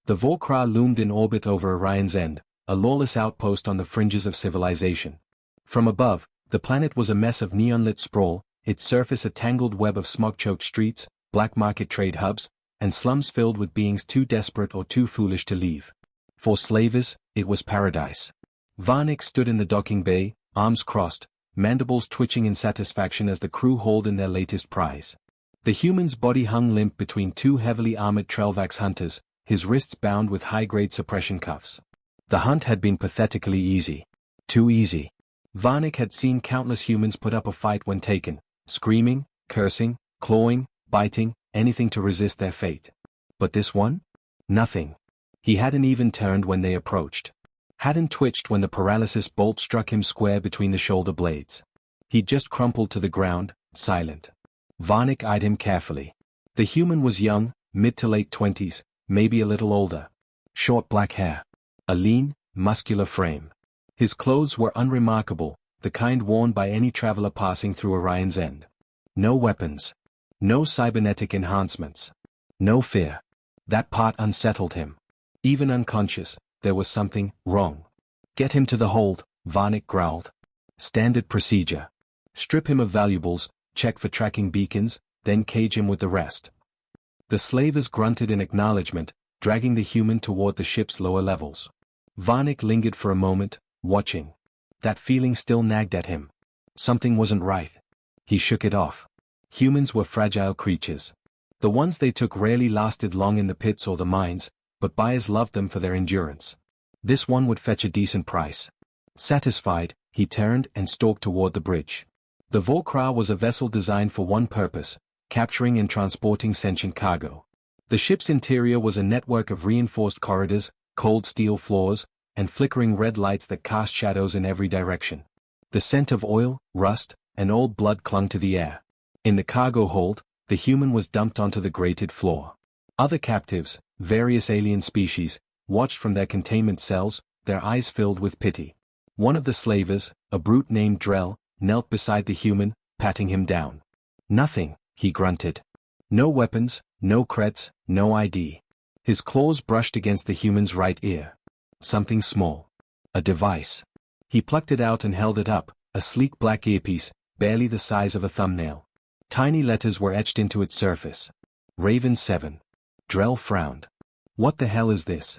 The Vorkra loomed in orbit over Orion's End, a lawless outpost on the fringes of civilization. From above, the planet was a mess of neon-lit sprawl, its surface a tangled web of smog-choked streets, black market trade hubs, and slums filled with beings too desperate or too foolish to leave. For slavers, it was paradise. Varnick stood in the docking bay, arms crossed, mandibles twitching in satisfaction as the crew hauled in their latest prize. The human's body hung limp between two heavily armored Trelvax hunters, his wrists bound with high-grade suppression cuffs. The hunt had been pathetically easy. Too easy. Varnick had seen countless humans put up a fight when taken, screaming, cursing, clawing, biting, anything to resist their fate. But this one? Nothing. He hadn't even turned when they approached. Hadn't twitched when the paralysis bolt struck him square between the shoulder blades. He'd just crumpled to the ground, silent. Varnick eyed him carefully. The human was young, mid to late 20s, maybe a little older. Short black hair. A lean, muscular frame. His clothes were unremarkable, the kind worn by any traveler passing through Orion's End. No weapons. No cybernetic enhancements. No fear. That part unsettled him. Even unconscious, there was something wrong. Get him to the hold, Varnick growled. Standard procedure. Strip him of valuables, check for tracking beacons, then cage him with the rest. The slavers grunted in acknowledgement, dragging the human toward the ship's lower levels. Varnick lingered for a moment, watching. That feeling still nagged at him. Something wasn't right. He shook it off. Humans were fragile creatures. The ones they took rarely lasted long in the pits or the mines, but buyers loved them for their endurance. This one would fetch a decent price. Satisfied, he turned and stalked toward the bridge. The Vorkra was a vessel designed for one purpose, capturing and transporting sentient cargo. The ship's interior was a network of reinforced corridors, cold steel floors, and flickering red lights that cast shadows in every direction. The scent of oil, rust, and old blood clung to the air. In the cargo hold, the human was dumped onto the grated floor. Other captives, various alien species, watched from their containment cells, their eyes filled with pity. One of the slavers, a brute named Drell, knelt beside the human, patting him down. Nothing, he grunted. No weapons, no creds, no ID. His claws brushed against the human's right ear. Something small. A device. He plucked it out and held it up, a sleek black earpiece, barely the size of a thumbnail. Tiny letters were etched into its surface. RAVEN-7. Drell frowned. What the hell is this?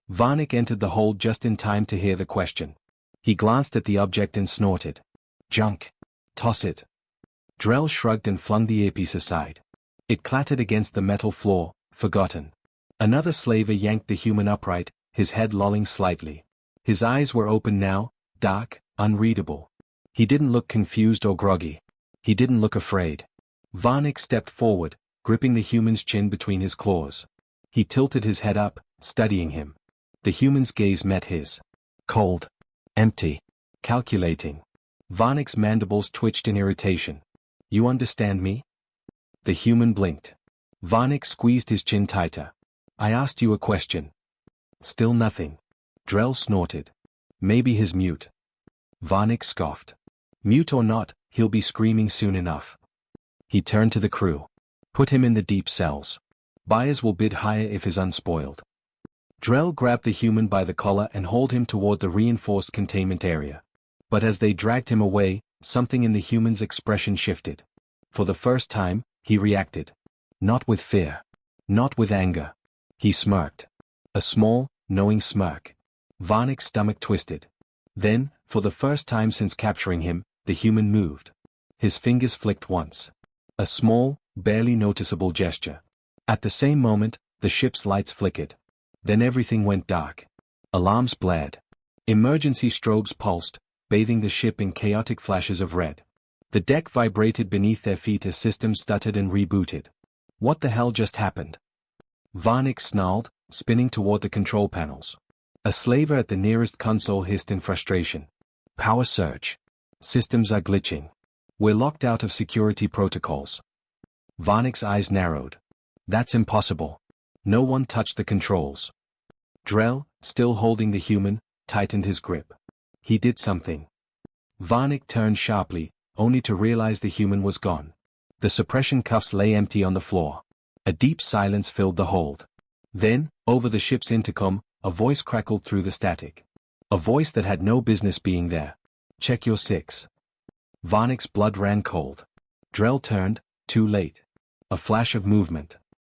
Varnick entered the hold just in time to hear the question. He glanced at the object and snorted. Junk. Toss it. Drell shrugged and flung the earpiece aside. It clattered against the metal floor, forgotten. Another slaver yanked the human upright, his head lolling slightly. His eyes were open now, dark, unreadable. He didn't look confused or groggy. He didn't look afraid. Varnick stepped forward, gripping the human's chin between his claws. He tilted his head up, studying him. The human's gaze met his. Cold. Empty. Calculating. Varnick's mandibles twitched in irritation. You understand me? The human blinked. Varnick squeezed his chin tighter. I asked you a question. Still nothing. Drell snorted. Maybe he's mute. Varnick scoffed. Mute or not, he'll be screaming soon enough. He turned to the crew. Put him in the deep cells. Buyers will bid higher if he's unspoiled. Drell grabbed the human by the collar and hauled him toward the reinforced containment area. But as they dragged him away, something in the human's expression shifted. For the first time, he reacted. Not with fear. Not with anger. He smirked. A small, knowing smirk. Varnick's stomach twisted. Then, for the first time since capturing him, the human moved. His fingers flicked once. A small, barely noticeable gesture. At the same moment, the ship's lights flickered. Then everything went dark. Alarms blared. Emergency strobes pulsed, bathing the ship in chaotic flashes of red. The deck vibrated beneath their feet as systems stuttered and rebooted. What the hell just happened? Varnick snarled, spinning toward the control panels. A slaver at the nearest console hissed in frustration. Power surge. Systems are glitching. We're locked out of security protocols. Varnick's eyes narrowed. That's impossible. No one touched the controls. Drell, still holding the human, tightened his grip. He did something. Varnick turned sharply, only to realize the human was gone. The suppression cuffs lay empty on the floor. A deep silence filled the hold. Then, over the ship's intercom, a voice crackled through the static. A voice that had no business being there. "Check your 6." Varnick's blood ran cold. Drell turned, too late. A flash of movement.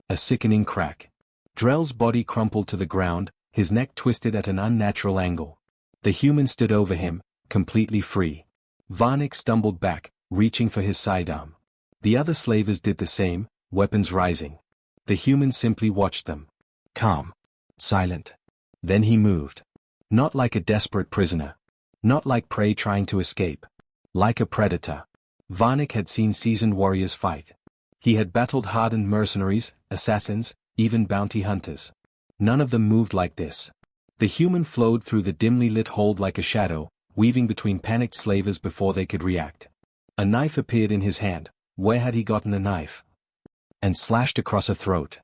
A sickening crack. Drell's body crumpled to the ground, his neck twisted at an unnatural angle. The human stood over him, completely free. Varnick stumbled back, reaching for his sidearm. The other slavers did the same, weapons rising. The human simply watched them. Calm. Silent. Then he moved. Not like a desperate prisoner. Not like prey trying to escape. Like a predator. Varnick had seen seasoned warriors fight. He had battled hardened mercenaries, assassins, even bounty hunters. None of them moved like this. The human flowed through the dimly lit hold like a shadow, weaving between panicked slavers before they could react. A knife appeared in his hand. Where had he gotten a knife? And slashed across a throat.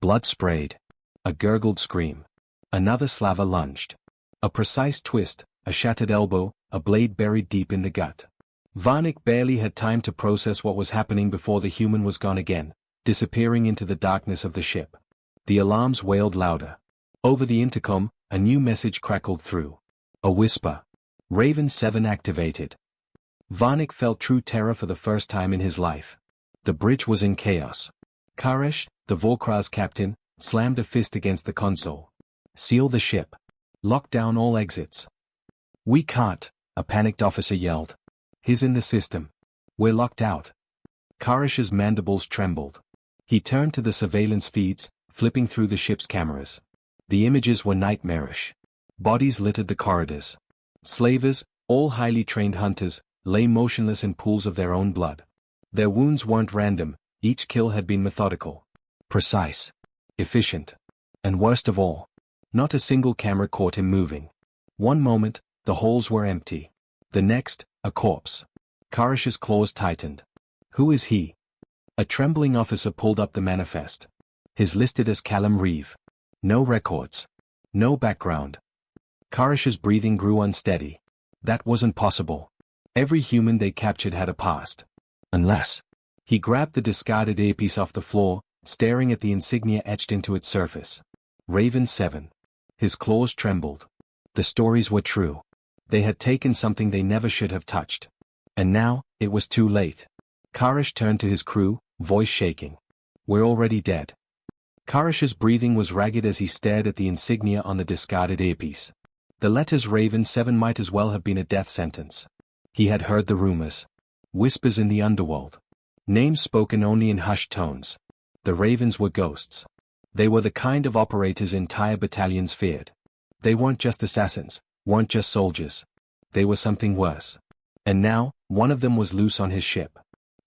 Blood sprayed. A gurgled scream. Another slaver lunged. A precise twist, a shattered elbow, a blade buried deep in the gut. Varnick barely had time to process what was happening before the human was gone again, disappearing into the darkness of the ship. The alarms wailed louder. Over the intercom, a new message crackled through. A whisper. RAVEN-7 activated. Varnick felt true terror for the first time in his life. The bridge was in chaos. Karesh, the Vorkra's captain, slammed a fist against the console. "Seal the ship. Lock down all exits." "We can't," a panicked officer yelled. "He's in the system. We're locked out." Karesh's mandibles trembled. He turned to the surveillance feeds, flipping through the ship's cameras. The images were nightmarish. Bodies littered the corridors. Slavers, all highly trained hunters, lay motionless in pools of their own blood. Their wounds weren't random, each kill had been methodical. Precise. Efficient. And worst of all, not a single camera caught him moving. One moment, the holes were empty. The next, a corpse. Karesh's claws tightened. "Who is he?" A trembling officer pulled up the manifest. His listed as Callum Reeve. No records. No background. Karesh's breathing grew unsteady. That wasn't possible. Every human they captured had a past. Unless. He grabbed the discarded earpiece off the floor, staring at the insignia etched into its surface. RAVEN-7. His claws trembled. The stories were true. They had taken something they never should have touched. And now, it was too late. Karesh turned to his crew, voice shaking. "We're already dead." Karesh's breathing was ragged as he stared at the insignia on the discarded earpiece. The letters RAVEN-7 might as well have been a death sentence. He had heard the rumors. Whispers in the underworld. Names spoken only in hushed tones. The Ravens were ghosts. They were the kind of operators entire battalions feared. They weren't just assassins, weren't just soldiers. They were something worse. And now, one of them was loose on his ship.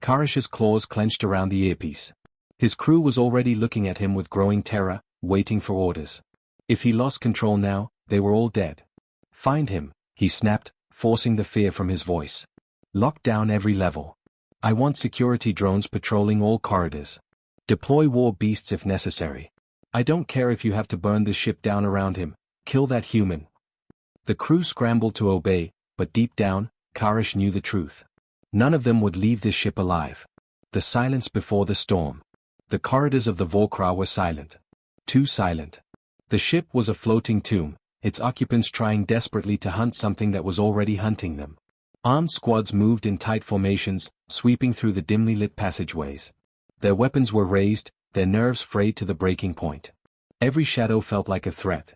Karesh's claws clenched around the earpiece. His crew was already looking at him with growing terror, waiting for orders. If he lost control now, they were all dead. "Find him," he snapped, forcing the fear from his voice. "Lock down every level. I want security drones patrolling all corridors. Deploy war beasts if necessary. I don't care if you have to burn the ship down around him. Kill that human." The crew scrambled to obey, but deep down, Karesh knew the truth. None of them would leave this ship alive. The silence before the storm. The corridors of the Vorkra were silent. Too silent. The ship was a floating tomb, its occupants trying desperately to hunt something that was already hunting them. Armed squads moved in tight formations, sweeping through the dimly lit passageways. Their weapons were raised, their nerves frayed to the breaking point. Every shadow felt like a threat.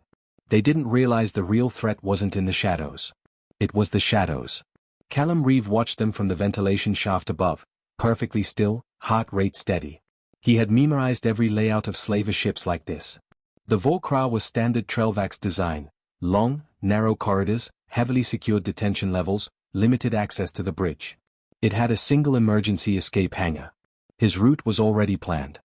They didn't realize the real threat wasn't in the shadows. It was the shadows. Callum Reeve watched them from the ventilation shaft above, perfectly still, heart rate steady. He had memorized every layout of slaver ships like this. The Vorkra was standard Trelvax design: long, narrow corridors, heavily secured detention levels, limited access to the bridge. It had a single emergency escape hangar. His route was already planned.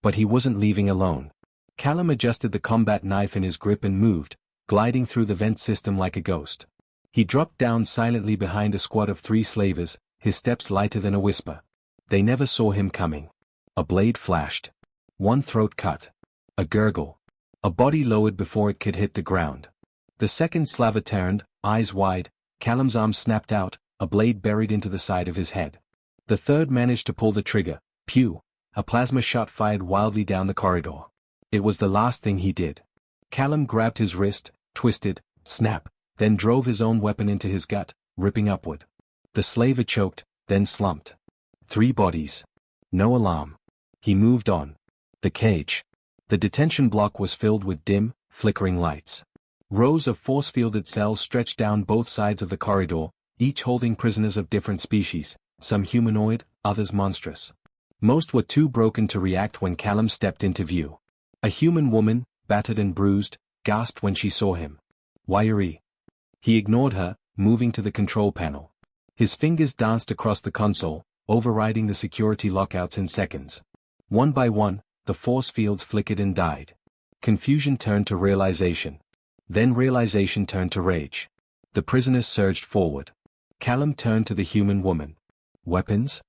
But he wasn't leaving alone. Callum adjusted the combat knife in his grip and moved, gliding through the vent system like a ghost. He dropped down silently behind a squad of 3 slavers, his steps lighter than a whisper. They never saw him coming. A blade flashed. One throat cut. A gurgle. A body lowered before it could hit the ground. The second slaver turned, eyes wide, Callum's arm snapped out, a blade buried into the side of his head. The third managed to pull the trigger. Pew! A plasma shot fired wildly down the corridor. It was the last thing he did. Callum grabbed his wrist, twisted, snap, then drove his own weapon into his gut, ripping upward. The slaver choked, then slumped. 3 bodies. No alarm. He moved on. The cage. The detention block was filled with dim, flickering lights. Rows of force-fielded cells stretched down both sides of the corridor, each holding prisoners of different species, some humanoid, others monstrous. Most were too broken to react when Callum stepped into view. A human woman, battered and bruised, gasped when she saw him. Wiry. He ignored her, moving to the control panel. His fingers danced across the console, overriding the security lockouts in seconds. One by one, the force fields flickered and died. Confusion turned to realization. Then realization turned to rage. The prisoners surged forward. Callum turned to the human woman. Weapons?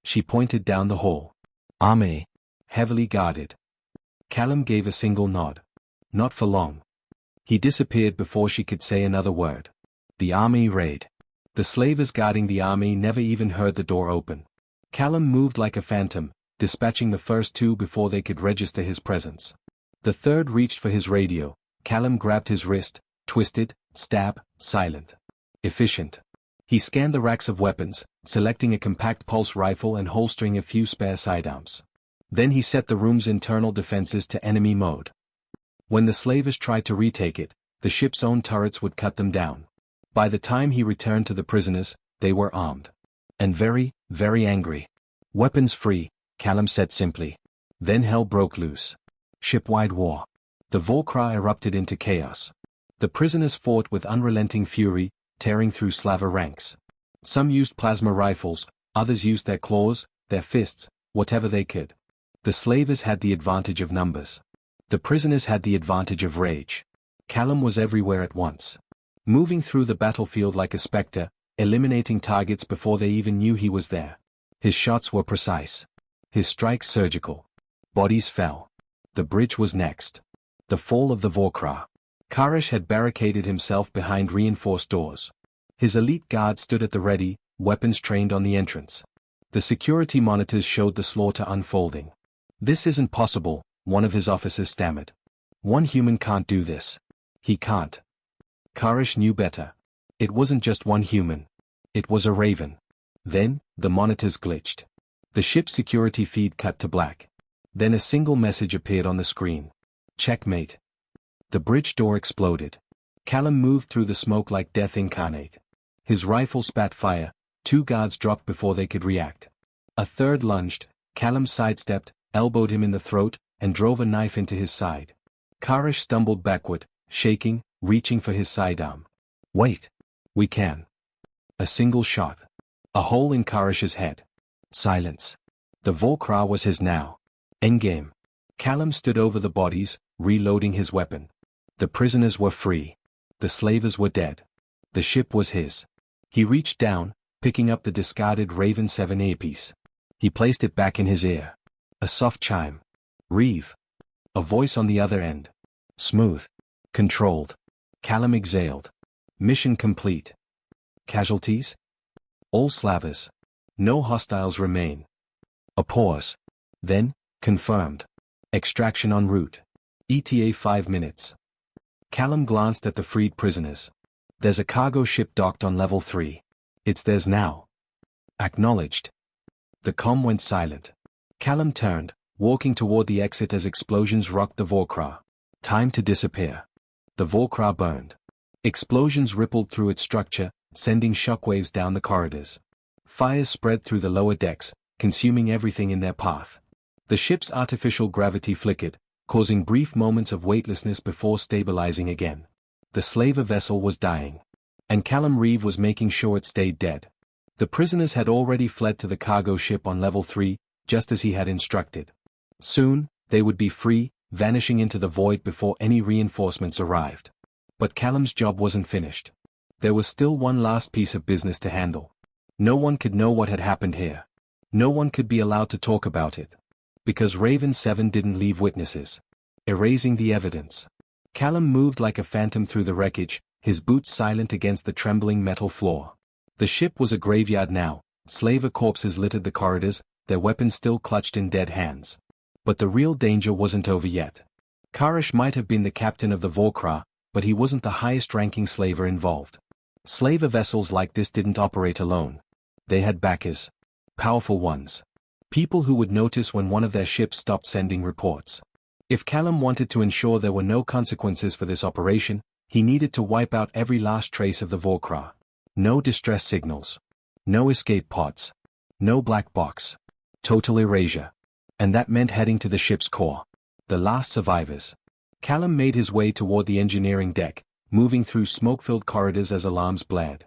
She pointed down the hall. Army. Heavily guarded. Callum gave a single nod. Not for long. He disappeared before she could say another word. The army raid. The slavers guarding the army never even heard the door open. Callum moved like a phantom, dispatching the first 2 before they could register his presence. The third reached for his radio. Callum grabbed his wrist, twisted, stab, silent. Efficient. He scanned the racks of weapons, selecting a compact pulse rifle and holstering a few spare sidearms. Then he set the room's internal defenses to enemy mode. When the slavers tried to retake it, the ship's own turrets would cut them down. By the time he returned to the prisoners, they were armed. And very, very angry. Weapons free, Callum said simply. Then hell broke loose. Shipwide war. The Vorkra erupted into chaos. The prisoners fought with unrelenting fury, tearing through slaver ranks. Some used plasma rifles, others used their claws, their fists, whatever they could. The slavers had the advantage of numbers. The prisoners had the advantage of rage. Callum was everywhere at once. Moving through the battlefield like a spectre, eliminating targets before they even knew he was there. His shots were precise. His strikes surgical. Bodies fell. The bridge was next. The fall of the Vorkra. Karish had barricaded himself behind reinforced doors. His elite guard stood at the ready, weapons trained on the entrance. The security monitors showed the slaughter unfolding. This isn't possible, one of his officers stammered. One human can't do this. He can't. Karish knew better. It wasn't just one human. It was a raven. Then, the monitors glitched. The ship's security feed cut to black. Then a single message appeared on the screen. Checkmate. The bridge door exploded. Callum moved through the smoke like death incarnate. His rifle spat fire, 2 guards dropped before they could react. A third lunged, Callum sidestepped, elbowed him in the throat, and drove a knife into his side. Karish stumbled backward, shaking, reaching for his sidearm. Wait. We can. A single shot. A hole in Karish's head. Silence. The Vorkra was his now. Endgame. Callum stood over the bodies, reloading his weapon. The prisoners were free. The slavers were dead. The ship was his. He reached down, picking up the discarded RAVEN-7 earpiece. He placed it back in his ear. A soft chime. Reeve. A voice on the other end. Smooth. Controlled. Callum exhaled. Mission complete. Casualties? All slavers. No hostiles remain. A pause. Then, confirmed. Extraction en route. ETA 5 minutes. Callum glanced at the freed prisoners. There's a cargo ship docked on level 3. It's theirs now. Acknowledged. The comm went silent. Callum turned, walking toward the exit as explosions rocked the Vorkra. Time to disappear. The Vorkra burned. Explosions rippled through its structure, sending shockwaves down the corridors. Fires spread through the lower decks, consuming everything in their path. The ship's artificial gravity flickered, causing brief moments of weightlessness before stabilizing again. The slaver vessel was dying. And Callum Reeve was making sure it stayed dead. The prisoners had already fled to the cargo ship on level 3, just as he had instructed. Soon, they would be free, vanishing into the void before any reinforcements arrived. But Callum's job wasn't finished. There was still one last piece of business to handle. No one could know what had happened here. No one could be allowed to talk about it. Because RAVEN-7 didn't leave witnesses. Erasing the evidence. Callum moved like a phantom through the wreckage, his boots silent against the trembling metal floor. The ship was a graveyard now, slaver corpses littered the corridors, their weapons still clutched in dead hands. But the real danger wasn't over yet. Karish might have been the captain of the Vorkra, but he wasn't the highest-ranking slaver involved. Slaver vessels like this didn't operate alone. They had backers. Powerful ones. People who would notice when one of their ships stopped sending reports. If Callum wanted to ensure there were no consequences for this operation, he needed to wipe out every last trace of the Vorkra. No distress signals. No escape pods. No black box. Total erasure. And that meant heading to the ship's core. The last survivors. Callum made his way toward the engineering deck, moving through smoke-filled corridors as alarms blared.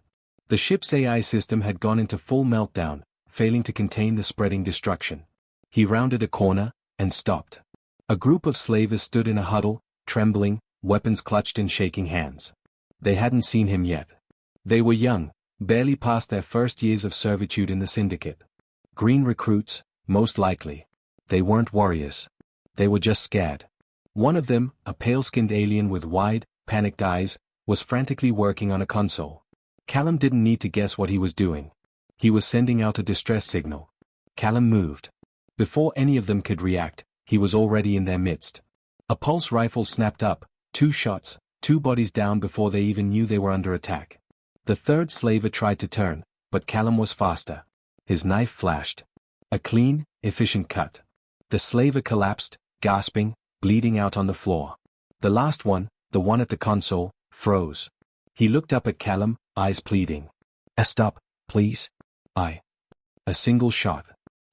The ship's AI system had gone into full meltdown, failing to contain the spreading destruction. He rounded a corner, and stopped. A group of slavers stood in a huddle, trembling, weapons clutched in shaking hands. They hadn't seen him yet. They were young, barely past their first years of servitude in the syndicate. Green recruits, most likely. They weren't warriors. They were just scared. One of them, a pale-skinned alien with wide, panicked eyes, was frantically working on a console. Callum didn't need to guess what he was doing. He was sending out a distress signal. Callum moved. Before any of them could react, he was already in their midst. A pulse rifle snapped up, 2 shots, 2 bodies down before they even knew they were under attack. The third slaver tried to turn, but Callum was faster. His knife flashed. A clean, efficient cut. The slaver collapsed, gasping, bleeding out on the floor. The last one, the one at the console, froze. He looked up at Callum, eyes pleading. Stop, please. A single shot.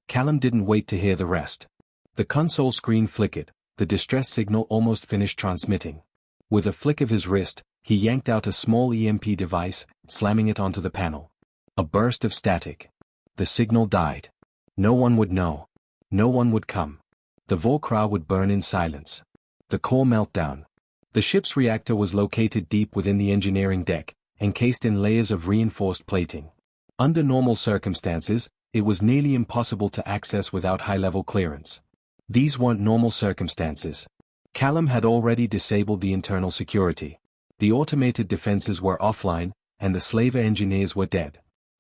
Callum didn't wait to hear the rest. The console screen flickered, the distress signal almost finished transmitting. With a flick of his wrist, he yanked out a small EMP device, slamming it onto the panel. A burst of static. The signal died. No one would know. No one would come. The Vorkra would burn in silence. The core meltdown. The ship's reactor was located deep within the engineering deck, encased in layers of reinforced plating. Under normal circumstances, it was nearly impossible to access without high-level clearance. These weren't normal circumstances. Callum had already disabled the internal security. The automated defenses were offline, and the slaver engineers were dead.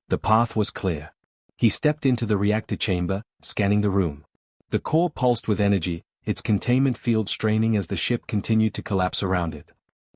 The path was clear. He stepped into the reactor chamber, scanning the room. The core pulsed with energy, its containment field straining as the ship continued to collapse around it.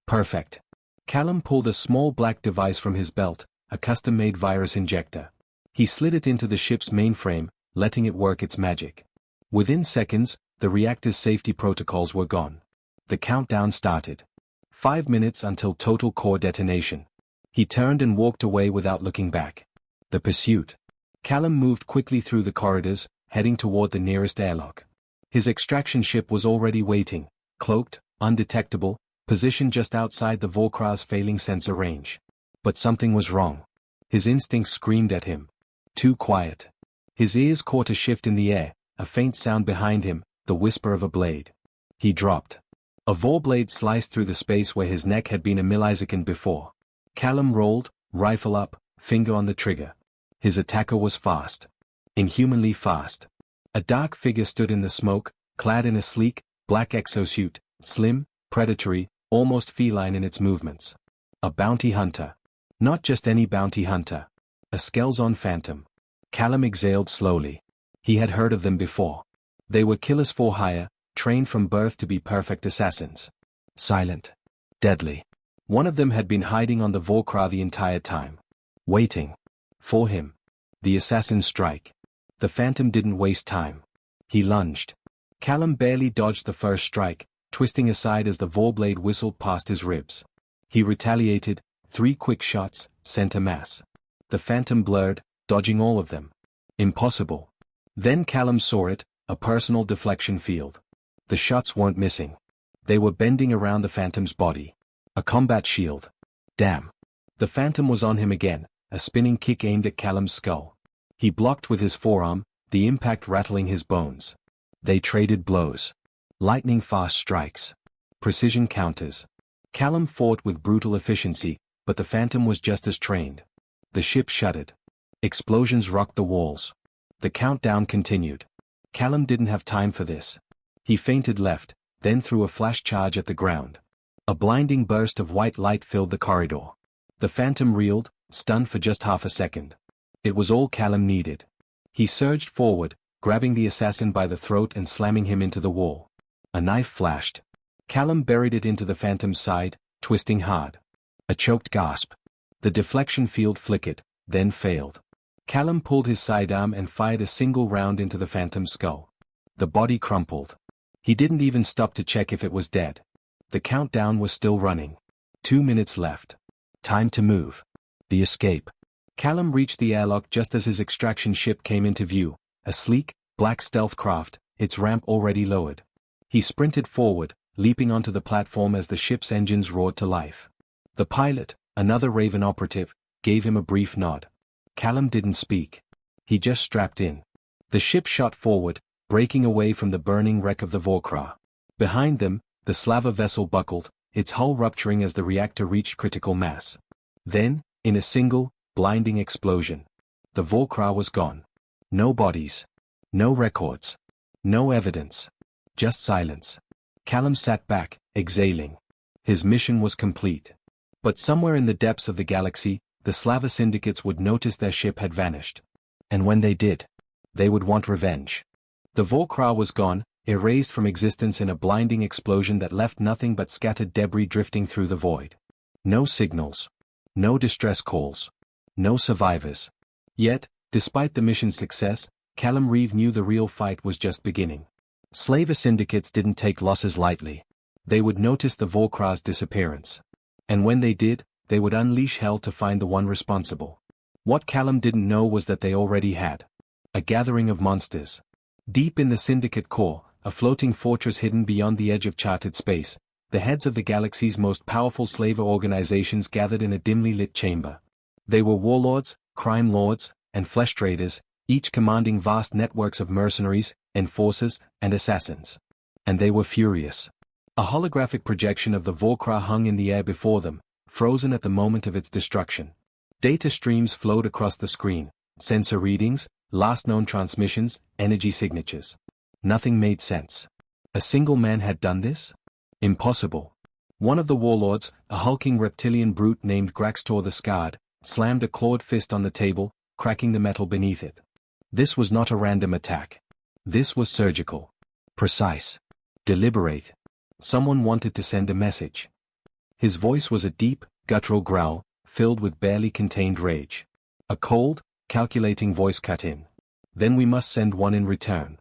Perfect. Callum pulled a small black device from his belt, a custom-made virus injector. He slid it into the ship's mainframe, letting it work its magic. Within seconds, the reactor's safety protocols were gone. The countdown started. 5 minutes until total core detonation. He turned and walked away without looking back. The pursuit. Callum moved quickly through the corridors, heading toward the nearest airlock. His extraction ship was already waiting, cloaked, undetectable, positioned just outside the Vorkra's failing sensor range. But something was wrong. His instincts screamed at him. Too quiet. His ears caught a shift in the air, a faint sound behind him, the whisper of a blade. He dropped. A Vor blade sliced through the space where his neck had been a millisecond before. Callum rolled, rifle up, finger on the trigger. His attacker was fast. Inhumanly fast. A dark figure stood in the smoke, clad in a sleek, black exosuit, slim, predatory, almost feline in its movements. A bounty hunter. Not just any bounty hunter. A Skelzon phantom. Callum exhaled slowly. He had heard of them before. They were killers for hire, trained from birth to be perfect assassins. Silent. Deadly. One of them had been hiding on the Vorkra the entire time. Waiting. For him. The assassin's strike. The phantom didn't waste time. He lunged. Callum barely dodged the first strike, twisting aside as the Vor blade whistled past his ribs. He retaliated, 3 quick shots, sent a mass. The phantom blurred, dodging all of them. Impossible. Then Callum saw it, a personal deflection field. The shots weren't missing. They were bending around the phantom's body. A combat shield. Damn. The phantom was on him again, a spinning kick aimed at Callum's skull. He blocked with his forearm, the impact rattling his bones. They traded blows. Lightning-fast strikes. Precision counters. Callum fought with brutal efficiency, but the phantom was just as trained. The ship shuddered. Explosions rocked the walls. The countdown continued. Callum didn't have time for this. He feinted left, then threw a flash charge at the ground. A blinding burst of white light filled the corridor. The phantom reeled, stunned for just half a second. It was all Callum needed. He surged forward, grabbing the assassin by the throat and slamming him into the wall. A knife flashed. Callum buried it into the Phantom's side, twisting hard. A choked gasp. The deflection field flickered, then failed. Callum pulled his sidearm and fired a single round into the Phantom's skull. The body crumpled. He didn't even stop to check if it was dead. The countdown was still running. 2 minutes left. Time to move. The escape. Callum reached the airlock just as his extraction ship came into view, a sleek, black stealth craft, its ramp already lowered. He sprinted forward, leaping onto the platform as the ship's engines roared to life. The pilot, another Raven operative, gave him a brief nod. Callum didn't speak. He just strapped in. The ship shot forward, breaking away from the burning wreck of the Vorkra. Behind them, the Slava vessel buckled, its hull rupturing as the reactor reached critical mass. Then, in a single, blinding explosion, the Vorkra was gone. No bodies. No records. No evidence. Just silence. Callum sat back, exhaling. His mission was complete. But somewhere in the depths of the galaxy, the Slava syndicates would notice their ship had vanished. And when they did, they would want revenge. The Vorkra was gone, erased from existence in a blinding explosion that left nothing but scattered debris drifting through the void. No signals. No distress calls. No survivors. Yet, despite the mission's success, Callum Reeve knew the real fight was just beginning. Slaver syndicates didn't take losses lightly. They would notice the Vorkra's disappearance. And when they did, they would unleash hell to find the one responsible. What Callum didn't know was that they already had. A gathering of monsters. Deep in the syndicate core, a floating fortress hidden beyond the edge of charted space, the heads of the galaxy's most powerful slaver organizations gathered in a dimly lit chamber. They were warlords, crime lords, and flesh traders, each commanding vast networks of mercenaries, enforcers, and assassins. And they were furious. A holographic projection of the Vorkra hung in the air before them, frozen at the moment of its destruction. Data streams flowed across the screen, sensor readings, last known transmissions, energy signatures. Nothing made sense. A single man had done this? Impossible. One of the warlords, a hulking reptilian brute named Graxtor the Scarred, slammed a clawed fist on the table, cracking the metal beneath it. This was not a random attack. This was surgical. Precise. Deliberate. Someone wanted to send a message. His voice was a deep, guttural growl, filled with barely contained rage. A cold, calculating voice cut in. Then we must send one in return.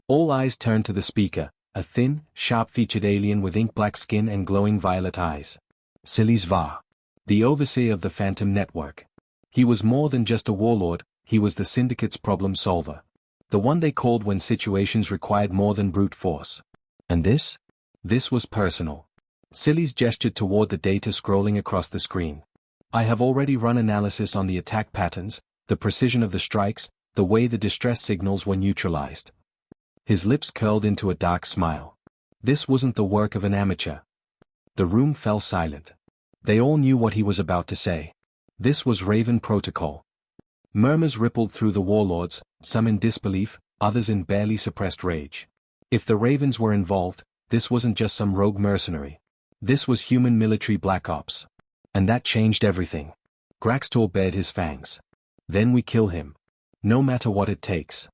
All eyes turned to the speaker, a thin, sharp-featured alien with ink-black skin and glowing violet eyes. Silis Var. The overseer of the Phantom Network. He was more than just a warlord, he was the syndicate's problem solver. The one they called when situations required more than brute force. And this? This was personal. Silis gestured toward the data scrolling across the screen. I have already run analysis on the attack patterns, the precision of the strikes, the way the distress signals were neutralized. His lips curled into a dark smile. This wasn't the work of an amateur. The room fell silent. They all knew what he was about to say. This was Raven protocol. Murmurs rippled through the warlords, some in disbelief, others in barely suppressed rage. If the Ravens were involved, this wasn't just some rogue mercenary. This was human military black ops. And that changed everything. Graxtor bared his fangs. Then we kill him. No matter what it takes.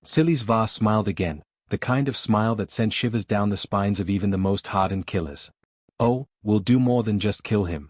Silis Var smiled again, the kind of smile that sent shivers down the spines of even the most hardened killers. Oh, we'll do more than just kill him.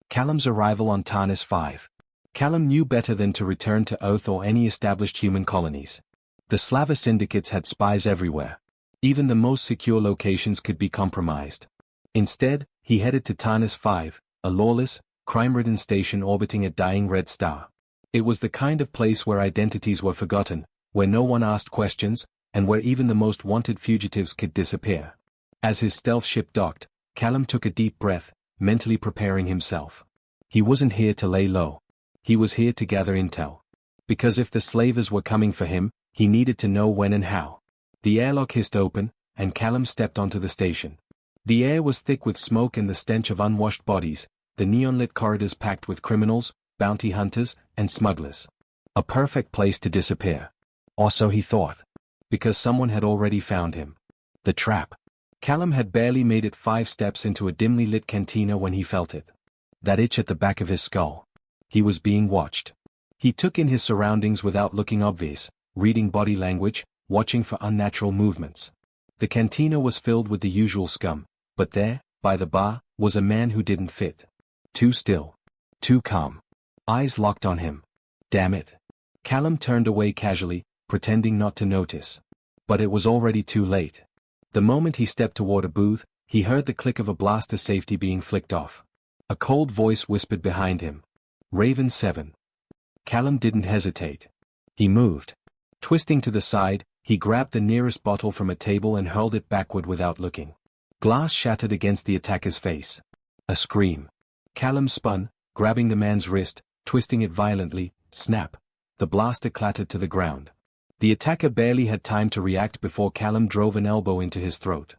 Callum's arrival on Tarnis 5. Callum knew better than to return to Earth or any established human colonies. The Slava syndicates had spies everywhere. Even the most secure locations could be compromised. Instead, he headed to Tarnis 5, a lawless, crime-ridden station orbiting a dying red star. It was the kind of place where identities were forgotten, where no one asked questions, and where even the most wanted fugitives could disappear. As his stealth ship docked, Callum took a deep breath, mentally preparing himself. He wasn't here to lay low. He was here to gather intel. Because if the slavers were coming for him, he needed to know when and how. The airlock hissed open, and Callum stepped onto the station. The air was thick with smoke and the stench of unwashed bodies, the neon-lit corridors packed with criminals, bounty hunters, and smugglers. A perfect place to disappear. Or so he thought. Because someone had already found him. The trap. Callum had barely made it 5 steps into a dimly lit cantina when he felt it. That itch at the back of his skull. He was being watched. He took in his surroundings without looking obvious, reading body language, watching for unnatural movements. The cantina was filled with the usual scum, but there, by the bar, was a man who didn't fit. Too still. Too calm. Eyes locked on him. Damn it. Callum turned away casually, pretending not to notice. But it was already too late. The moment he stepped toward a booth, he heard the click of a blaster safety being flicked off. A cold voice whispered behind him. RAVEN-7. Callum didn't hesitate. He moved. Twisting to the side, he grabbed the nearest bottle from a table and hurled it backward without looking. Glass shattered against the attacker's face. A scream. Callum spun, grabbing the man's wrist, twisting it violently. Snap. The blaster clattered to the ground. The attacker barely had time to react before Callum drove an elbow into his throat.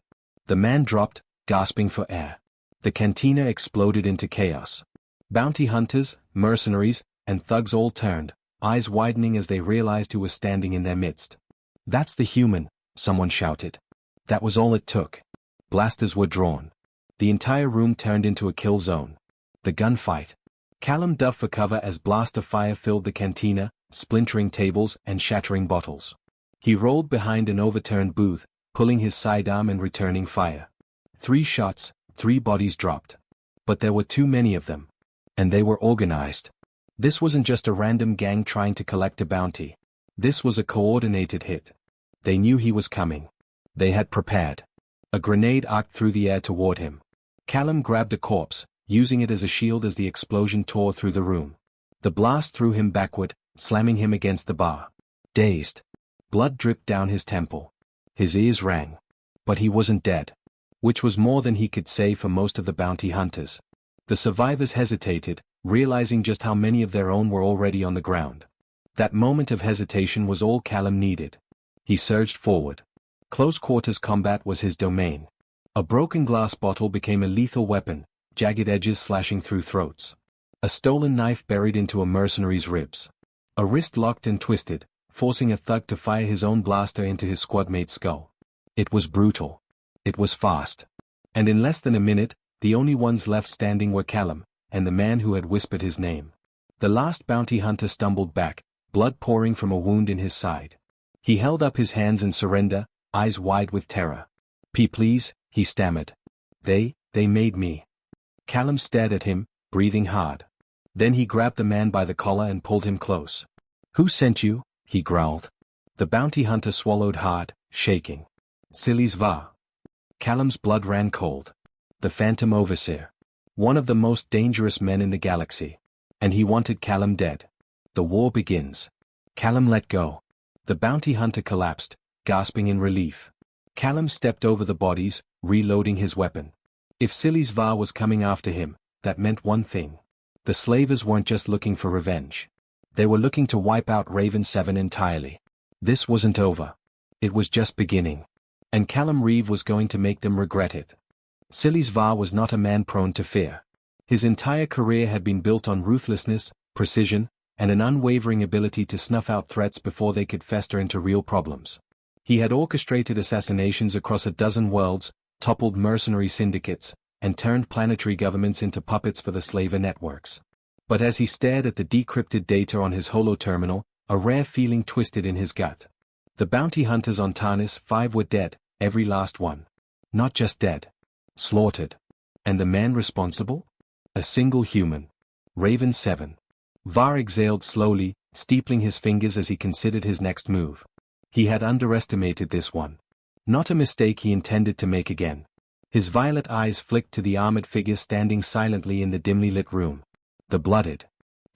The man dropped, gasping for air. The cantina exploded into chaos. Bounty hunters, mercenaries, and thugs all turned, eyes widening as they realized who was standing in their midst. "That's the human," someone shouted. That was all it took. Blasters were drawn. The entire room turned into a kill zone. The gunfight. Callum dove for cover as blaster fire filled the cantina, splintering tables and shattering bottles. He rolled behind an overturned booth, pulling his sidearm and returning fire. 3 shots, 3 bodies dropped. But there were too many of them. And they were organized. This wasn't just a random gang trying to collect a bounty. This was a coordinated hit. They knew he was coming. They had prepared. A grenade arced through the air toward him. Callum grabbed a corpse, using it as a shield as the explosion tore through the room. The blast threw him backward, slamming him against the bar. Dazed. Blood dripped down his temple. His ears rang. But he wasn't dead. Which was more than he could say for most of the bounty hunters. The survivors hesitated, realizing just how many of their own were already on the ground. That moment of hesitation was all Callum needed. He surged forward. Close quarters combat was his domain. A broken glass bottle became a lethal weapon, jagged edges slashing through throats. A stolen knife buried into a mercenary's ribs. A wrist locked and twisted, forcing a thug to fire his own blaster into his squadmate's skull. It was brutal. It was fast. And in less than a minute, the only ones left standing were Callum, and the man who had whispered his name. The last bounty hunter stumbled back, blood pouring from a wound in his side. He held up his hands in surrender, eyes wide with terror. Please," he stammered. They made me." Callum stared at him, breathing hard. Then he grabbed the man by the collar and pulled him close. "Who sent you?" he growled. The bounty hunter swallowed hard, shaking. "Silis Va." Callum's blood ran cold. The Phantom Overseer. One of the most dangerous men in the galaxy. And he wanted Callum dead. The war begins. Callum let go. The bounty hunter collapsed, gasping in relief. Callum stepped over the bodies, reloading his weapon. If Silis Va was coming after him, that meant one thing. The slavers weren't just looking for revenge. They were looking to wipe out RAVEN-7 entirely. This wasn't over. It was just beginning. And Callum Reeve was going to make them regret it. Silis Va was not a man prone to fear. His entire career had been built on ruthlessness, precision, and an unwavering ability to snuff out threats before they could fester into real problems. He had orchestrated assassinations across a dozen worlds, toppled mercenary syndicates, and turned planetary governments into puppets for the slaver networks. But as he stared at the decrypted data on his holo-terminal, a rare feeling twisted in his gut. The bounty hunters on Tarnis 5 were dead, every last one. Not just dead. Slaughtered. And the man responsible? A single human. RAVEN-7. Var exhaled slowly, steepling his fingers as he considered his next move. He had underestimated this one. Not a mistake he intended to make again. His violet eyes flicked to the armored figure standing silently in the dimly lit room. The blooded.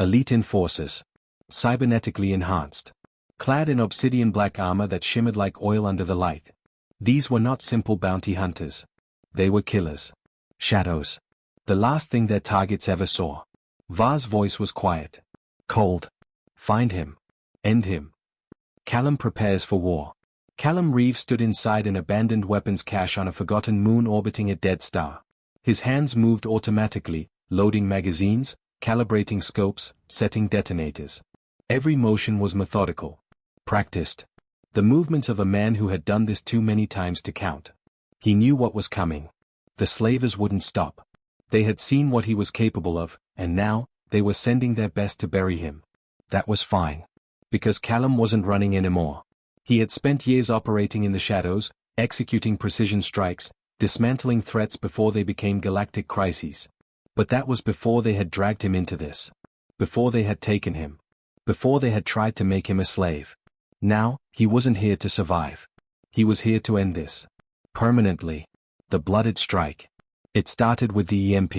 Elite enforcers. Cybernetically enhanced. Clad in obsidian black armor that shimmered like oil under the light. These were not simple bounty hunters. They were killers. Shadows. The last thing their targets ever saw. Var's voice was quiet. Cold. Find him. End him. Callum prepares for war. Callum Reeve stood inside an abandoned weapons cache on a forgotten moon orbiting a dead star. His hands moved automatically, loading magazines, calibrating scopes, setting detonators. Every motion was methodical. Practiced. The movements of a man who had done this too many times to count. He knew what was coming. The slavers wouldn't stop. They had seen what he was capable of, and now, they were sending their best to bury him. That was fine. Because Callum wasn't running anymore. He had spent years operating in the shadows, executing precision strikes, dismantling threats before they became galactic crises. But that was before they had dragged him into this. Before they had taken him. Before they had tried to make him a slave. Now, he wasn't here to survive. He was here to end this. Permanently. The blooded strike. It started with the EMP.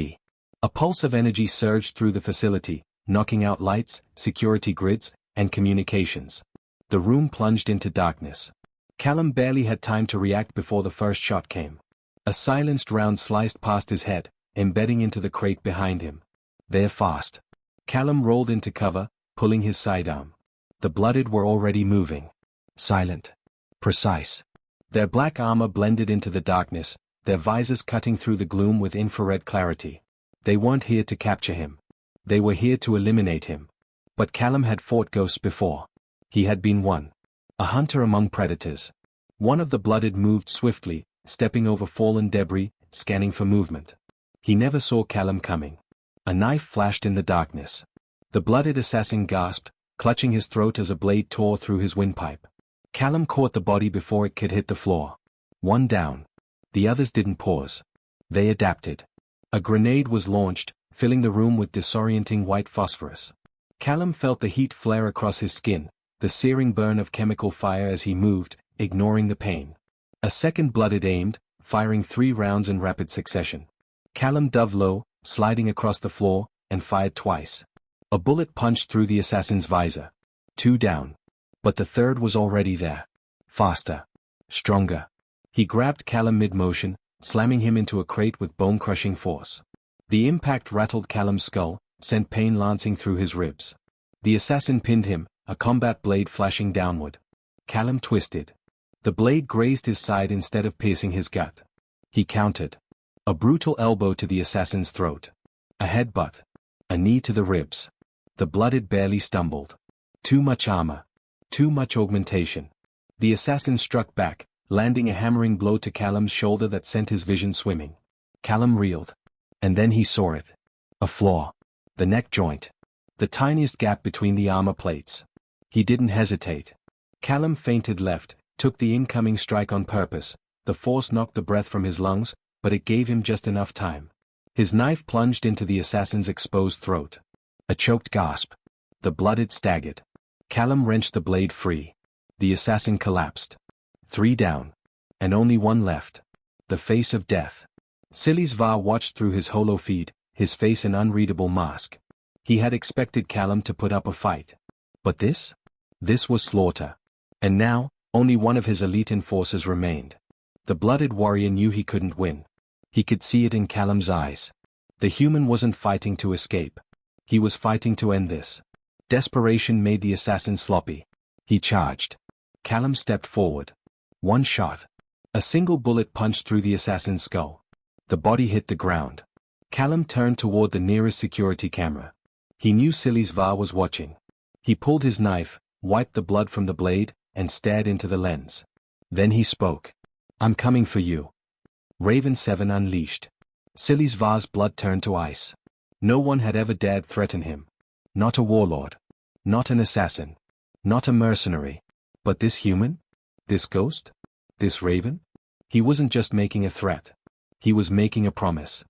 A pulse of energy surged through the facility, knocking out lights, security grids, and communications. The room plunged into darkness. Callum barely had time to react before the first shot came. A silenced round sliced past his head, embedding into the crate behind him. There fast. Callum rolled into cover, pulling his sidearm. The blooded were already moving. Silent. Precise. Their black armor blended into the darkness, their visors cutting through the gloom with infrared clarity. They weren't here to capture him. They were here to eliminate him. But Callum had fought ghosts before. He had been one. A hunter among predators. One of the blooded moved swiftly, stepping over fallen debris, scanning for movement. He never saw Callum coming. A knife flashed in the darkness. The blooded assassin gasped, clutching his throat as a blade tore through his windpipe. Callum caught the body before it could hit the floor. One down. The others didn't pause. They adapted. A grenade was launched, filling the room with disorienting white phosphorus. Callum felt the heat flare across his skin, the searing burn of chemical fire as he moved, ignoring the pain. A second blooded aimed, firing 3 rounds in rapid succession. Callum dove low, sliding across the floor, and fired twice. A bullet punched through the assassin's visor. 2 down. But the third was already there. Faster. Stronger. He grabbed Callum mid-motion, slamming him into a crate with bone-crushing force. The impact rattled Callum's skull, sent pain lancing through his ribs. The assassin pinned him, a combat blade flashing downward. Callum twisted. The blade grazed his side instead of piercing his gut. He countered. A brutal elbow to the assassin's throat. A headbutt. A knee to the ribs. The blooded barely stumbled. Too much armor. Too much augmentation. The assassin struck back, landing a hammering blow to Callum's shoulder that sent his vision swimming. Callum reeled. And then he saw it. A flaw. The neck joint. The tiniest gap between the armor plates. He didn't hesitate. Callum feinted left, took the incoming strike on purpose. The force knocked the breath from his lungs, but it gave him just enough time. His knife plunged into the assassin's exposed throat. A choked gasp. The blooded staggered. Callum wrenched the blade free. The assassin collapsed. 3 down. And only 1 left. The face of death. Silis Var watched through his holo feed, his face an unreadable mask. He had expected Callum to put up a fight. But this? This was slaughter. And now, only one of his elite enforcers remained. The blooded warrior knew he couldn't win. He could see it in Callum's eyes. The human wasn't fighting to escape. He was fighting to end this. Desperation made the assassin sloppy. He charged. Callum stepped forward. 1 shot. A single bullet punched through the assassin's skull. The body hit the ground. Callum turned toward the nearest security camera. He knew Silis Var was watching. He pulled his knife, wiped the blood from the blade, and stared into the lens. Then he spoke. I'm coming for you. RAVEN-7 unleashed. Silis Var's blood turned to ice. No one had ever dared threaten him. Not a warlord. Not an assassin. Not a mercenary. But this human? This ghost? This raven? He wasn't just making a threat. He was making a promise.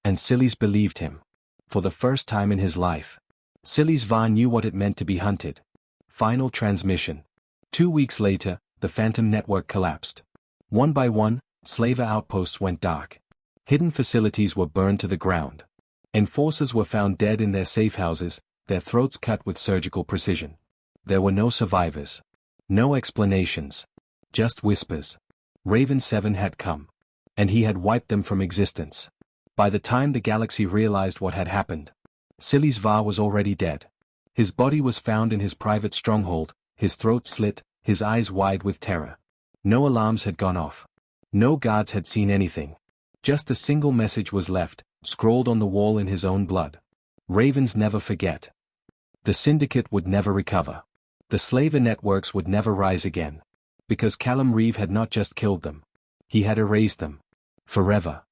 And Silis believed him. For the first time in his life. Silis Var knew what it meant to be hunted. Final transmission. 2 weeks later, the Phantom network collapsed. One by one, slaver outposts went dark. Hidden facilities were burned to the ground. Enforcers were found dead in their safe houses, their throats cut with surgical precision. There were no survivors. No explanations. Just whispers. RAVEN-7 had come. And he had wiped them from existence. By the time the galaxy realized what had happened, Silis Var was already dead. His body was found in his private stronghold, his throat slit, his eyes wide with terror. No alarms had gone off. No guards had seen anything. Just a single message was left, scrawled on the wall in his own blood. Ravens never forget. The syndicate would never recover. The slaver networks would never rise again. Because Callum Reeve had not just killed them. He had erased them. Forever.